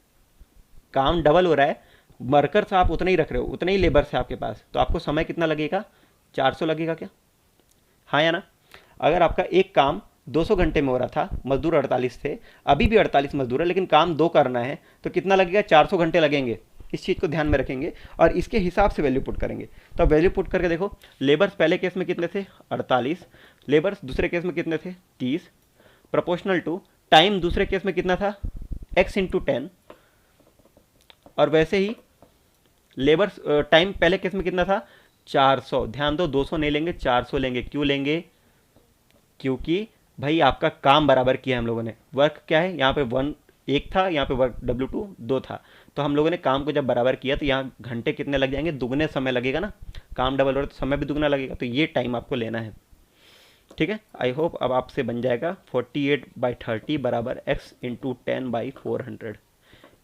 काम डबल हो रहा है, वर्कर्स आप उतने ही रख रहे हो, उतने ही लेबर्स है आपके पास, तो आपको समय कितना लगेगा, 400 लगेगा क्या? हाँ या ना? अगर आपका एक काम 200 घंटे में हो रहा था, मजदूर 48 थे, अभी भी 48 मजदूर है, लेकिन काम 2 करना है, तो कितना लगेगा, 400 घंटे लगेंगे। इस चीज़ को ध्यान में रखेंगे और इसके हिसाब से वैल्यू पुट करेंगे। तो वैल्यू पुट करके देखो, लेबर्स पहले केस में कितने थे, 48, लेबर्स दूसरे केस में कितने थे, 30, प्रोपोर्शनल टू टाइम दूसरे केस में कितना था, x इंटू 10, और वैसे ही लेबर टाइम पहले केस में कितना था, 400। ध्यान दो, 200 नहीं लेंगे, 400 लेंगे। क्यों लेंगे? क्योंकि भाई आपका काम बराबर किया हम लोगों ने। वर्क क्या है, यहाँ पे 1 था, यहाँ पे वर्क W2 2 था, तो हम लोगों ने काम को जब बराबर किया तो यहाँ घंटे कितने लग जाएंगे, दुगने समय लगेगा ना, काम डबल हो रहा है तो समय भी दुगना लगेगा, तो ये टाइम आपको लेना है। ठीक है, आई होप अब आपसे बन जाएगा 48/30 बराबर x इंटू 10/400,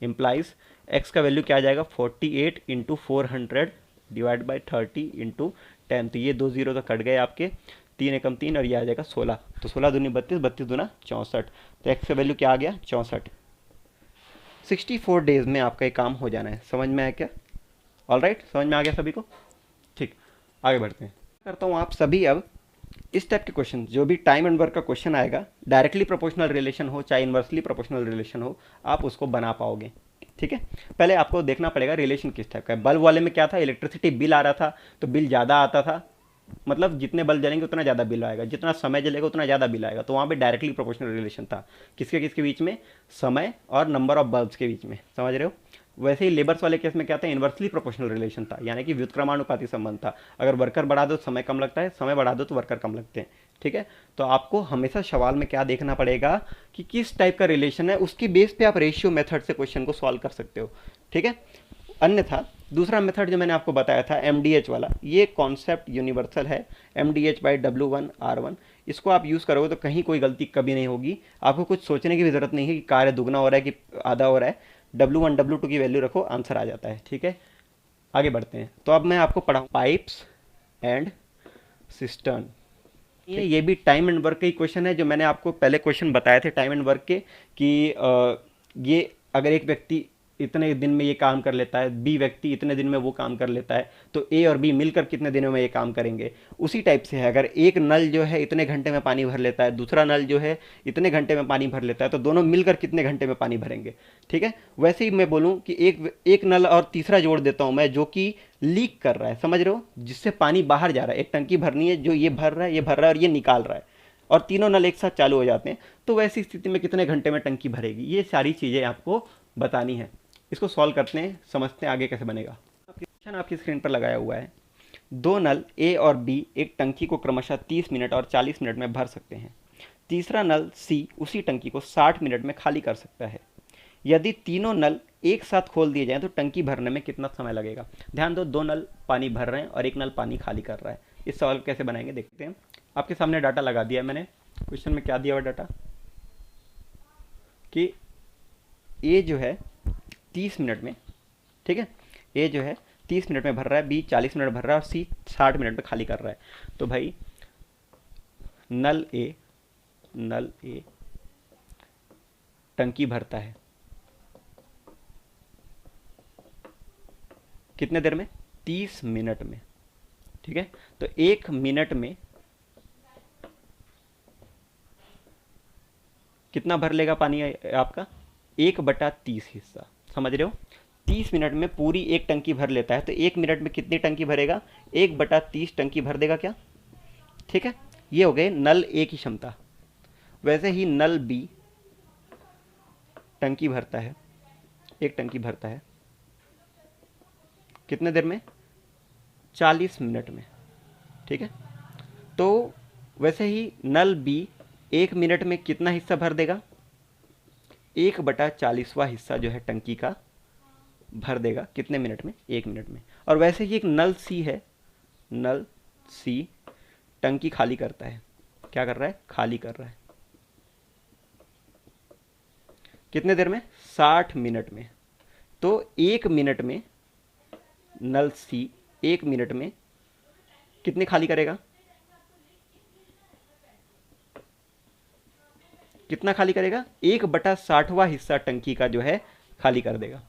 इम्प्लाइज x का वैल्यू क्या आ जाएगा, 48 इंटू 400 डिवाइड बाई 30 इंटू 10। तो ये 2 जीरो तो कट गए आपके, 3 एकम 3, और ये आ जाएगा 16। तो 16 दूनी 32, 32 दूना 64। तो x का वैल्यू क्या आ गया, 64। 64 डेज में आपका ये काम हो जाना है। समझ में आया क्या? ऑल राइट, समझ में आ गया सभी को? ठीक, आगे बढ़ते हैं। करता हूँ आप सभी अब इस टाइप के क्वेश्चन, जो भी टाइम एंड वर्क का क्वेश्चन आएगा, डायरेक्टली प्रोपोर्शनल रिलेशन हो चाहे इन्वर्सली प्रोपोर्शनल रिलेशन हो, आप उसको बना पाओगे। ठीक है, पहले आपको देखना पड़ेगा रिलेशन किस टाइप का है। बल्ब वाले में क्या था, इलेक्ट्रिसिटी बिल आ रहा था, तो बिल ज़्यादा आता था, मतलब जितने बल्ब जलेंगे उतना ज़्यादा बिल आएगा, जितना समय जलेगा उतना ज़्यादा बिल आएगा। तो वहाँ पे डायरेक्टली प्रोपोर्शनल रिलेशन था, किसके किसके बीच में, समय और नंबर ऑफ बल्ब्स के बीच में। समझ रहे हो? वैसे ही लेबर्स वाले केस में क्या था, इन्वर्सली प्रोपोर्शनल रिलेशन था, यानी कि व्युत्क्रमानुपाती संबंध था। अगर वर्कर बढ़ा दो तो समय कम लगता है, समय बढ़ा दो तो वर्कर कम लगते हैं। ठीक है, तो आपको हमेशा सवाल में क्या देखना पड़ेगा कि किस टाइप का रिलेशन है, उसकी बेस पे आप रेशियो मेथड से क्वेश्चन को सॉल्व कर सकते हो। ठीक है, अन्यथा दूसरा मेथड जो मैंने आपको बताया था MDH वाला, ये कॉन्सेप्ट यूनिवर्सल है, MDH/W1R1। इसको आप यूज़ करोगे तो कहीं कोई गलती कभी नहीं होगी। आपको कुछ सोचने की भी ज़रूरत नहीं है कि कार्य दुगना हो रहा है कि आधा हो रहा है। W1 W2 की वैल्यू रखो, आंसर आ जाता है। ठीक है, आगे बढ़ते हैं। तो अब मैं आपको पढ़ाऊँ पाइप्स एंड सिस्टर्न। ये भी टाइम एंड वर्क के ही क्वेश्चन है, जो मैंने आपको पहले क्वेश्चन बताए थे टाइम एंड वर्क के, कि ये अगर एक व्यक्ति इतने दिन में ये काम कर लेता है, बी व्यक्ति इतने दिन में वो काम कर लेता है, तो ए और बी मिलकर कितने दिनों में ये काम करेंगे। उसी टाइप से है, अगर एक नल जो है इतने घंटे में पानी भर लेता है, दूसरा नल जो है इतने घंटे में पानी भर लेता है, तो दोनों मिलकर कितने घंटे में पानी भरेंगे। ठीक है, वैसे ही मैं बोलूँ कि एक नल और तीसरा जोड़ देता हूँ मैं, जो कि लीक कर रहा है, समझ रहे हो, जिससे पानी बाहर जा रहा है। एक टंकी भरनी है, जो ये भर रहा है, ये भर रहा है और ये निकाल रहा है, और तीनों नल एक साथ चालू हो जाते हैं, तो वैसी स्थिति में कितने घंटे में टंकी भरेगी। ये सारी चीज़ें आपको बतानी है। इसको सॉल्व करते हैं, समझते हैं आगे कैसे बनेगा। क्वेश्चन आपकी स्क्रीन पर लगाया हुआ है। 2 नल A और B एक टंकी को क्रमशः 30 मिनट और 40 मिनट में भर सकते हैं। तीसरा नल C उसी टंकी को 60 मिनट में खाली कर सकता है। यदि तीनों नल एक साथ खोल दिए जाएं तो टंकी भरने में कितना समय लगेगा। ध्यान दो, 2 नल पानी भर रहे हैं और एक नल पानी खाली कर रहा है। इस सवाल को कैसे बनाएंगे देखते हैं। आपके सामने डाटा लगा दिया मैंने। क्वेश्चन में क्या दिया हुआ डाटा, कि A जो है 30 मिनट में, ठीक है, ए जो है 30 मिनट में भर रहा है, बी 40 मिनट भर रहा है और सी 60 मिनट में खाली कर रहा है। तो भाई नल ए टंकी भरता है कितने देर में, 30 मिनट में। ठीक है, तो 1 मिनट में कितना भर लेगा पानी आपका, 1/30 हिस्सा। समझ रहे हो, 30 मिनट में पूरी एक टंकी भर लेता है, तो 1 मिनट में कितनी टंकी भरेगा, 1/30 टंकी भर देगा क्या। ठीक है, ये हो गए नल ए की क्षमता। वैसे ही नल बी टंकी भरता है, एक टंकी भरता है, कितने देर में? 40 मिनट में। ठीक है, तो वैसे ही नल बी 1 मिनट में कितना हिस्सा भर देगा? 1/40वां हिस्सा जो है टंकी का भर देगा। कितने मिनट में? 1 मिनट में। और वैसे ही एक नल सी है, नल सी टंकी खाली करता है। क्या कर रहा है? खाली कर रहा है। कितने देर में? 60 मिनट में। तो 1 मिनट में नल सी 1 मिनट में कितने खाली करेगा? कितना खाली करेगा? 1/60वां हिस्सा टंकी का जो है खाली कर देगा।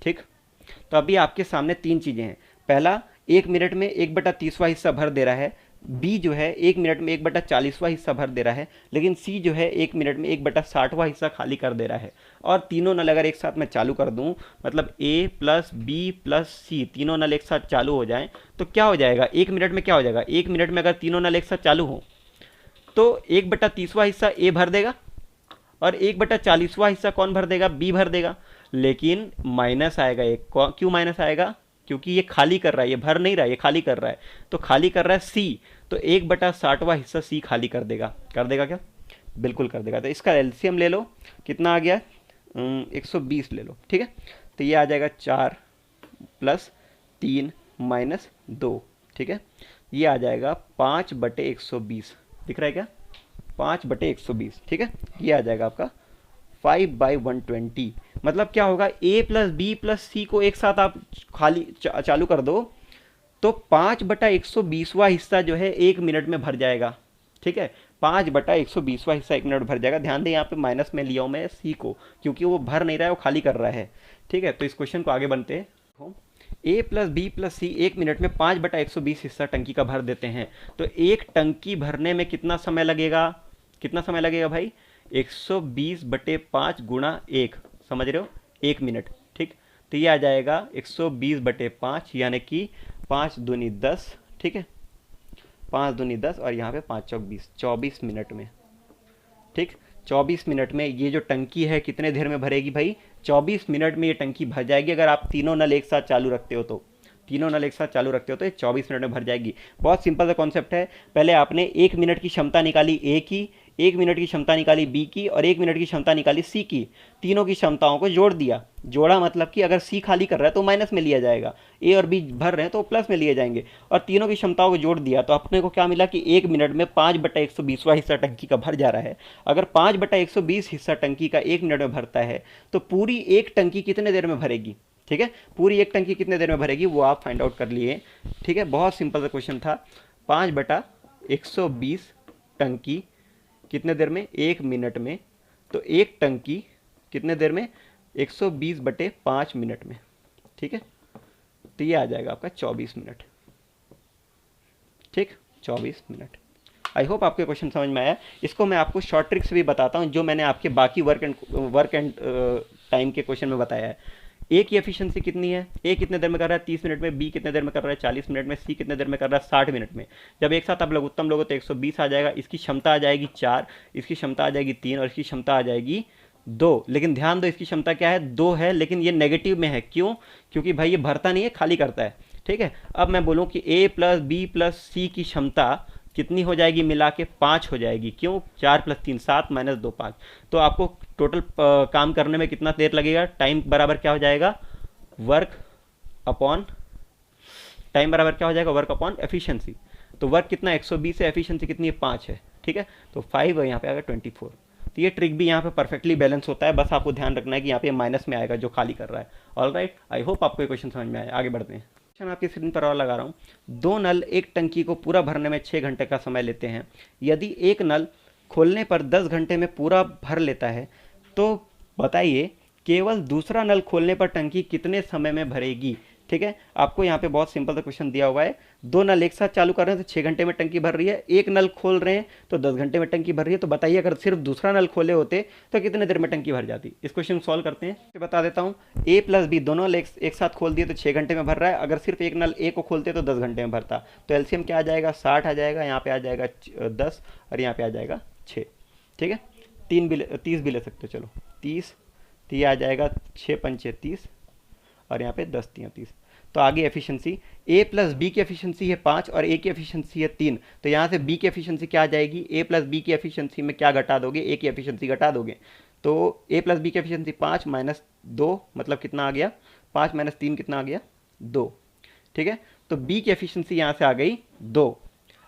ठीक, तो अभी आपके सामने 3 चीजें हैं। पहला, 1 मिनट में 1/30वां हिस्सा भर दे रहा है। बी जो है 1 मिनट में 1/40वां हिस्सा भर दे रहा है। लेकिन सी जो है 1 मिनट में 1/60वां हिस्सा खाली कर दे रहा है। और तीनों नल अगर एक साथ मैं चालू कर दूं, मतलब ए प्लस बी प्लस सी, तीनों नल एक साथ चालू हो जाएं, तो क्या हो जाएगा? 1 मिनट में क्या हो जाएगा? 1 मिनट में अगर तीनों नल एक साथ चालू हो तो 1/30वां हिस्सा ए भर देगा और 1/40वां हिस्सा कौन भर देगा? बी भर देगा। लेकिन माइनस आएगा एक। क्यों माइनस आएगा? क्योंकि ये खाली कर रहा है, ये भर नहीं रहा है, ये खाली कर रहा है। तो खाली कर रहा है सी, तो 1/60वां हिस्सा सी खाली कर देगा। कर देगा क्या? बिल्कुल कर देगा। तो इसका एलसीएम ले लो, कितना आ गया? 120 ले लो। ठीक है, तो ये आ जाएगा 4 + 3 - 2। ठीक है, ये आ जाएगा 5/120। दिख रहा है क्या? 5/120। ठीक है, ये आ जाएगा आपका 5/120। मतलब क्या होगा? ए प्लस बी प्लस सी को एक साथ आप खाली चालू कर दो तो 5/120वां हिस्सा जो है 1 मिनट में भर जाएगा। ठीक है, 5/120वां हिस्सा 1 मिनट भर जाएगा। ध्यान दें यहाँ पे माइनस में लिया हूँ मैं सी को, क्योंकि वो भर नहीं रहा है, वो खाली कर रहा है। ठीक है, तो इस क्वेश्चन को आगे बनते हैं। ए प्लस बी प्लस सी 1 मिनट में 5/120 हिस्सा टंकी का भर देते हैं। तो एक टंकी भरने में कितना समय लगेगा? कितना समय लगेगा भाई? 120/5 × 1, समझ रहे हो? 1 मिनट। ठीक, तो ये आ जाएगा 120/5, यानी कि 5 दूनी 10। ठीक है, 5 दूनी 10 और यहाँ पे 5 चौक 20, 24 मिनट में। ठीक, 24 मिनट में ये जो टंकी है कितने देर में भरेगी भाई? 24 मिनट में ये टंकी भर जाएगी। अगर आप तीनों नल एक साथ चालू रखते हो तो, तीनों नल एक साथ चालू रखते हो तो ये 24 मिनट में भर जाएगी। बहुत सिंपल सा कॉन्सेप्ट है। पहले आपने 1 मिनट की क्षमता निकाली ए की, 1 मिनट की क्षमता निकाली बी की और 1 मिनट की क्षमता निकाली सी की। तीनों की क्षमताओं को जोड़ दिया। जोड़ा मतलब कि अगर सी खाली कर रहा है तो माइनस में लिया जाएगा, ए और बी भर रहे हैं तो प्लस में लिए जाएंगे। और तीनों की क्षमताओं को जोड़ दिया तो अपने को क्या मिला कि 1 मिनट में 5/120वां हिस्सा टंकी का भर जा रहा है। अगर 5/120 हिस्सा टंकी का 1 मिनट में भरता है तो पूरी एक टंकी कितने देर में भरेगी? ठीक है, पूरी एक टंकी कितने देर में भरेगी वो आप फाइंड आउट कर लिए। ठीक है, बहुत सिंपल सा क्वेश्चन था। 5/120 टंकी कितने देर में? 1 मिनट में। तो एक टंकी कितने देर में? 120/5 मिनट में। ठीक है, तो ये आ जाएगा आपका 24 मिनट। ठीक, 24 मिनट। आई होप आपके क्वेश्चन समझ में आया। इसको मैं आपको शॉर्ट ट्रिक्स भी बताता हूँ जो मैंने आपके बाकी वर्क एंड टाइम के क्वेश्चन में बताया है। ए की एफिशिएंसी कितनी है? ए कितने देर में कर रहा है? 30 मिनट में। बी कितने देर में कर रहा है? 40 मिनट में। सी कितने देर में कर रहा है? 60 मिनट में। जब एक साथ आप लघुत्तम लोगों तो 120 आ जाएगा। इसकी क्षमता आ जाएगी 4, इसकी क्षमता आ जाएगी 3 और इसकी क्षमता आ जाएगी 2। लेकिन ध्यान दो, इसकी क्षमता क्या है? 2 है, लेकिन ये नेगेटिव में है। क्यों? क्योंकि भाई ये भरता नहीं है, खाली करता है। ठीक है, अब मैं बोलूँ कि ए प्लस बी प्लस सी की क्षमता कितनी हो जाएगी? मिला के 5 हो जाएगी। क्यों? 4 + 3 7 - 2 5। तो आपको टोटल काम करने में कितना देर लगेगा? टाइम बराबर क्या हो जाएगा? वर्क अपॉन टाइम बराबर क्या हो जाएगा? Work upon efficiency. तो वर्क कितना? 120 है, एफिशिएंसी कितनी है? 5 है। ठीक है, तो 5 यहाँ पे आएगा 24। तो ये ट्रिक भी यहाँ पे परफेक्टली बैलेंस होता है। बस आपको ध्यान रखना है कि यहाँ पे माइनस में आएगा जो खाली कर रहा है। ऑल राइट, आई होप आपको ये क्वेश्चन समझ में आया। आगे बढ़ते हैं। क्वेश्चन आपकी स्क्रीन पर और लगा रहा हूँ। 2 नल एक टंकी को पूरा भरने में 6 घंटे का समय लेते हैं। यदि एक नल खोलने पर 10 घंटे में पूरा भर लेता है तो बताइए केवल दूसरा नल खोलने पर टंकी कितने समय में भरेगी? ठीक है, आपको यहाँ पे बहुत सिंपल सा क्वेश्चन दिया हुआ है। 2 नल एक साथ चालू कर रहे हैं तो 6 घंटे में टंकी भर रही है। एक नल खोल रहे हैं तो 10 घंटे में टंकी भर रही है। तो बताइए अगर सिर्फ दूसरा नल खोले होते तो कितने देर में टंकी भर जाती? इस क्वेश्चन सॉल्व करते हैं। बता देता हूँ, ए प्लस बी दोनों नल एक साथ खोल दिए तो 6 घंटे में भर रहा है। अगर सिर्फ एक नल ए को खोलते तो 10 घंटे में भरता। तो एलसीएम क्या आ जाएगा? 60 आ जाएगा, यहाँ पे आ जाएगा 10 और यहाँ पे आ जाएगा 6। ठीक है, 30 भी ले सकते हो। चलो 30, तो ये आ जाएगा 6 × 5 = 30 और यहाँ पे 10 × 3 = 30। तो आगे एफिशिएंसी ए प्लस बी की एफिशिएंसी है 5 और ए की एफिशिएंसी है 3, तो यहाँ से बी की एफिशिएंसी क्या आ जाएगी, ए प्लस बी की एफिशिएंसी में क्या घटा दोगे, ए की एफिशिएंसी घटा दोगे। तो ए प्लस बी की एफिशिएंसी 5 माइनस 2 मतलब कितना आ गया, 5 माइनस 3 कितना आ गया, 2। ठीक है, तो बी की एफिशिएंसी यहाँ से आ गई 2।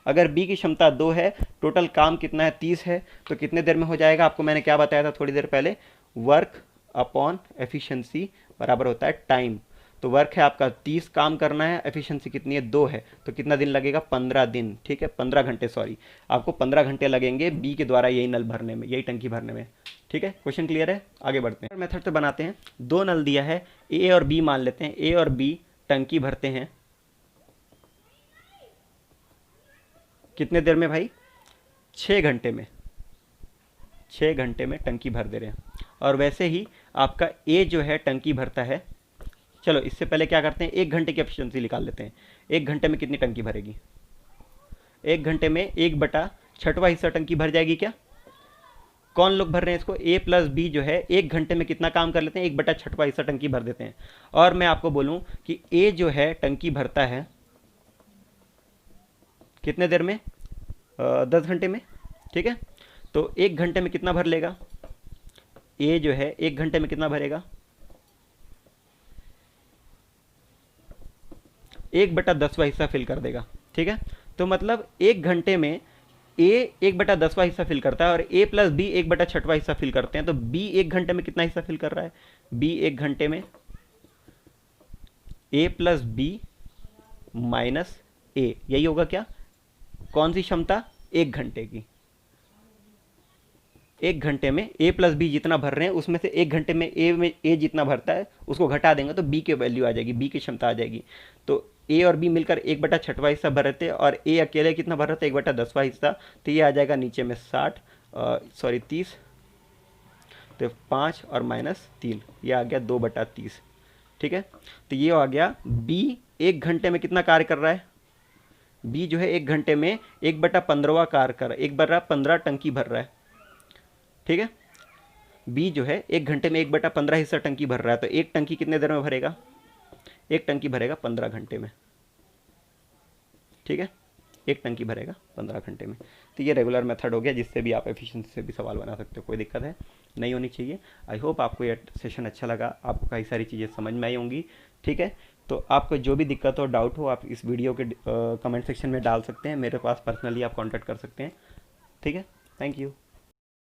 अगर बी की क्षमता 2 है, टोटल काम कितना है 30 है, तो कितने देर में हो जाएगा, आपको मैंने क्या बताया था थोड़ी देर पहले, वर्क अपॉन एफिशिएंसी बराबर होता है टाइम। तो वर्क है आपका 30 काम करना है, एफिशिएंसी कितनी है 2 है, तो कितना दिन लगेगा, 15 दिन। ठीक है, 15 घंटे, सॉरी आपको 15 घंटे लगेंगे बी के द्वारा यही नल भरने में, यही टंकी भरने में। ठीक है, क्वेश्चन क्लियर है, आगे बढ़ते हैं। मेथड से बनाते हैं, 2 नल दिया है, ए और बी मान लेते हैं, ए और बी टंकी भरते हैं कितने देर में भाई, 6 घंटे में, 6 घंटे में टंकी भर दे रहे हैं। और वैसे ही आपका ए जो है टंकी भरता है, चलो इससे पहले क्या करते हैं, 1 घंटे की एफिशिएंसी निकाल लेते हैं। 1 घंटे में कितनी टंकी भरेगी, 1 घंटे में 1/6 हिस्सा टंकी भर जाएगी क्या। कौन लोग भर रहे हैं इसको, ए प्लस बी जो है 1 घंटे में कितना काम कर लेते हैं, 1/6 हिस्सा टंकी भर देते हैं। और मैं आपको बोलूं कि ए जो है टंकी भरता है कितने देर में, 10 घंटे में। ठीक है, तो 1 घंटे में कितना भर लेगा, ए जो है 1 घंटे में कितना भरेगा, 1/10वां हिस्सा फिल कर देगा। ठीक है, तो मतलब 1 घंटे में ए 1/10वां हिस्सा फिल करता है और ए प्लस बी 1/6वां हिस्सा फिल करते हैं। तो बी 1 घंटे में कितना हिस्सा फिल कर रहा है, बी 1 घंटे में ए प्लस बी माइनस ए, यही होगा क्या, कौन सी क्षमता, 1 घंटे की। 1 घंटे में ए प्लस बी जितना भर रहे हैं उसमें से 1 घंटे में ए जितना भरता है उसको घटा देंगे तो बी की वैल्यू आ जाएगी, बी की क्षमता आ जाएगी। तो ए और बी मिलकर 1/6वां हिस्सा भर रहे थे और ए अकेले कितना भर रहा था, 1/10वां हिस्सा। तो ये आ जाएगा नीचे में 30, तो 5 और -3, ये आ गया 2/30। ठीक है, तो ये आ गया बी 1 घंटे में कितना कार्य कर रहा है, बी जो है 1 घंटे में 1/15वां कार्य कर रहा है, 1/15 टंकी भर रहा है। ठीक है, बी जो है 1 घंटे में 1/15 हिस्सा टंकी भर रहा है, तो एक टंकी कितने देर में भरेगा, एक टंकी भरेगा 15 घंटे में। ठीक है, एक टंकी भरेगा 15 घंटे में। तो ये रेगुलर मेथड हो गया जिससे भी आप एफिशिएंसी से भी सवाल बना सकते हो, कोई दिक्कत है नहीं होनी चाहिए। आई होप आपको ये सेशन अच्छा लगा, आपको कई सारी चीज़ें समझ में आई होंगी। ठीक है, तो आपको जो भी दिक्कत हो, डाउट हो, आप इस वीडियो के कमेंट सेक्शन में डाल सकते हैं, मेरे पास पर्सनली आप कॉन्टैक्ट कर सकते हैं। ठीक है, थैंक यू।